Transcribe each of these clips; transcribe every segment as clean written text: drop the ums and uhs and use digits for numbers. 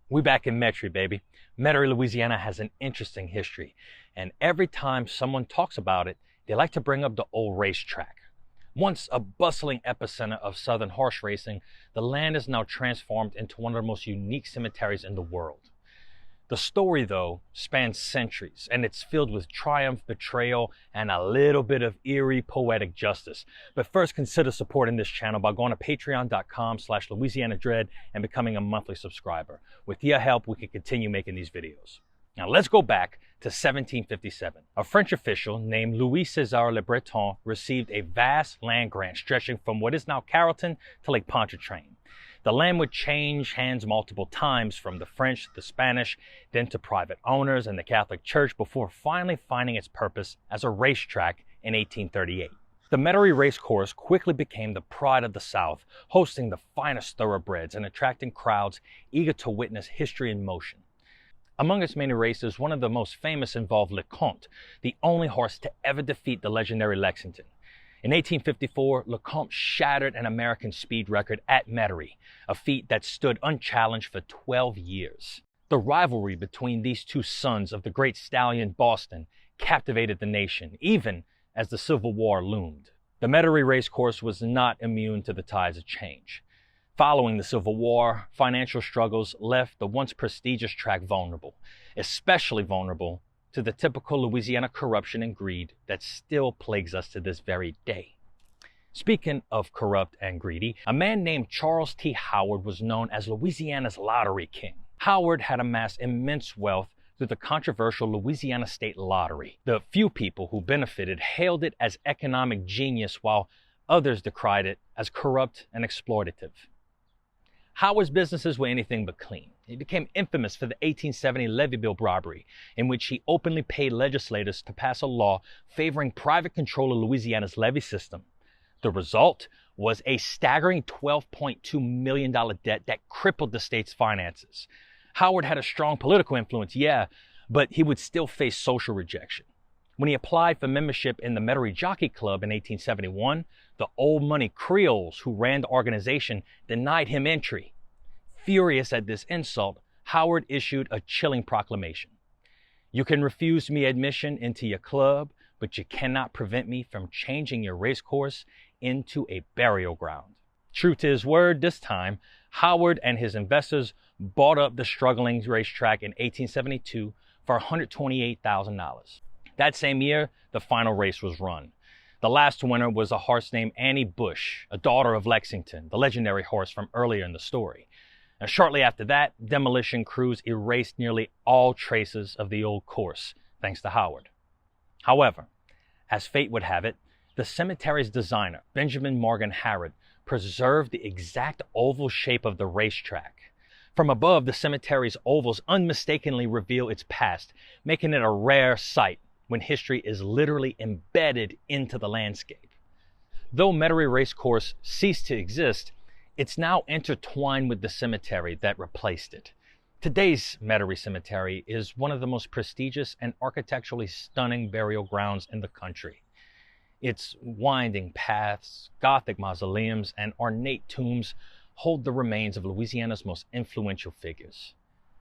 We back in Metairie, baby. Metairie, Louisiana has an interesting history, and every time someone talks about it, they like to bring up the old racetrack. Once a bustling epicenter of southern horse racing, the land is now transformed into one of the most unique cemeteries in the world. The story, though, spans centuries, and it's filled with triumph, betrayal, and a little bit of eerie poetic justice. But first, consider supporting this channel by going to patreon.com/LouisianaDread and becoming a monthly subscriber. With your help, we can continue making these videos. Now let's go back to 1757. A French official named Louis César Le Breton received a vast land grant stretching from what is now Carrollton to Lake Pontchartrain. The land would change hands multiple times, from the French to the Spanish, then to private owners and the Catholic Church, before finally finding its purpose as a racetrack in 1838. The Metairie Racecourse quickly became the pride of the South, hosting the finest thoroughbreds and attracting crowds eager to witness history in motion. Among its many races, one of the most famous involved LeComte, the only horse to ever defeat the legendary Lexington. In 1854, LeComte shattered an American speed record at Metairie, a feat that stood unchallenged for 12 years. The rivalry between these two sons of the great stallion Boston captivated the nation, even as the Civil War loomed. The Metairie Racecourse was not immune to the tides of change. Following the Civil War, financial struggles left the once prestigious track vulnerable, especially vulnerable to the typical Louisiana corruption and greed that still plagues us to this very day. Speaking of corrupt and greedy, a man named Charles T. Howard was known as Louisiana's lottery king. Howard had amassed immense wealth through the controversial Louisiana State Lottery. The few people who benefited hailed it as economic genius, while others decried it as corrupt and exploitative. Howard's businesses were anything but clean. He became infamous for the 1870 levee bill robbery, in which he openly paid legislators to pass a law favoring private control of Louisiana's levee system. The result was a staggering $12.2 million debt that crippled the state's finances. Howard had a strong political influence, yeah, but he would still face social rejection. When he applied for membership in the Metairie Jockey Club in 1871, the old money Creoles who ran the organization denied him entry. Furious at this insult, Howard issued a chilling proclamation. "You can refuse me admission into your club, but you cannot prevent me from changing your racecourse into a burial ground." True to his word this time, Howard and his investors bought up the struggling racetrack in 1872 for $128,000. That same year, the final race was run. The last winner was a horse named Annie Bush, a daughter of Lexington, the legendary horse from earlier in the story. Now, shortly after that, demolition crews erased nearly all traces of the old course, thanks to Howard. However, as fate would have it, the cemetery's designer, Benjamin Morgan Harrod, preserved the exact oval shape of the racetrack. From above, the cemetery's ovals unmistakably reveal its past, making it a rare sight when history is literally embedded into the landscape. Though Metairie Racecourse ceased to exist, it's now intertwined with the cemetery that replaced it. Today's Metairie Cemetery is one of the most prestigious and architecturally stunning burial grounds in the country. Its winding paths, Gothic mausoleums, and ornate tombs hold the remains of Louisiana's most influential figures.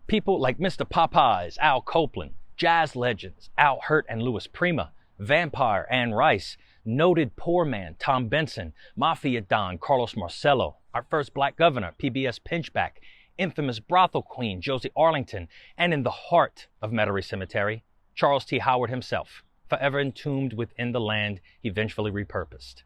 People like Mr. Popeyes, Al Copeland, jazz legends Al Hirt and Louis Prima, vampire Anne Rice, noted poor man Tom Benson, mafia don Carlos Marcello, our first black governor PBS Pinchback, infamous brothel queen Josie Arlington, and in the heart of Metairie Cemetery, Charles T. Howard himself, forever entombed within the land he eventually repurposed.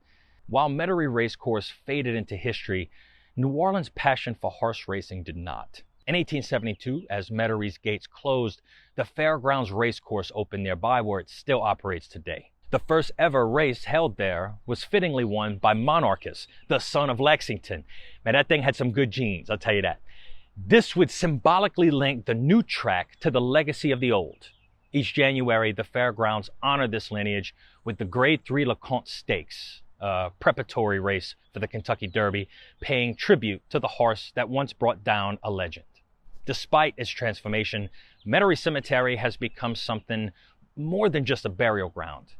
While Metairie Racecourse faded into history, New Orleans' passion for horse racing did not. In 1872, as Metairie's gates closed, the Fairgrounds Racecourse opened nearby, where it still operates today. The first ever race held there was fittingly won by Monarchus, the son of Lexington. Man, that thing had some good genes, I'll tell you that. This would symbolically link the new track to the legacy of the old. Each January, the Fairgrounds honor this lineage with the Grade 3 LeComte Stakes, a preparatory race for the Kentucky Derby, paying tribute to the horse that once brought down a legend. Despite its transformation, Metairie Cemetery has become something more than just a burial ground.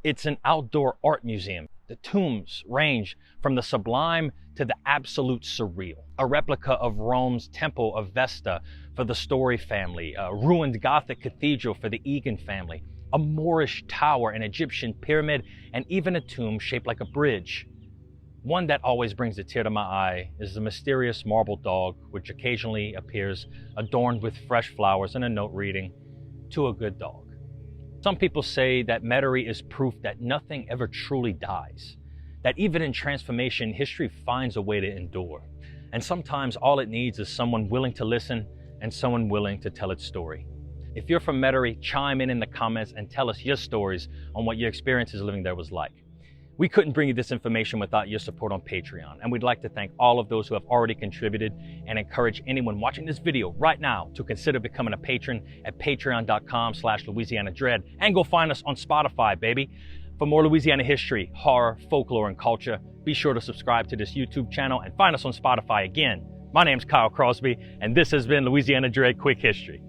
It's an outdoor art museum, The tombs range from the sublime to the absolute surreal. A replica of Rome's Temple of Vesta for the Story family, a ruined Gothic cathedral for the Egan family, a Moorish tower, an Egyptian pyramid, and even a tomb shaped like a bridge. One that always brings a tear to my eye is the mysterious marble dog, which occasionally appears adorned with fresh flowers and a note reading, "To a good dog." Some people say that Metairie is proof that nothing ever truly dies, that even in transformation, history finds a way to endure. And sometimes all it needs is someone willing to listen and someone willing to tell its story. If you're from Metairie, chime in the comments and tell us your stories on what your experiences living there was like. We couldn't bring you this information without your support on Patreon, and we'd like to thank all of those who have already contributed and encourage anyone watching this video right now to consider becoming a patron at patreon.com/LouisianaDread, and go find us on Spotify, baby. For more Louisiana history, horror, folklore, and culture, be sure to subscribe to this YouTube channel and find us on Spotify again. My name's Kyle Crosby, and this has been Louisiana Dread Quick History.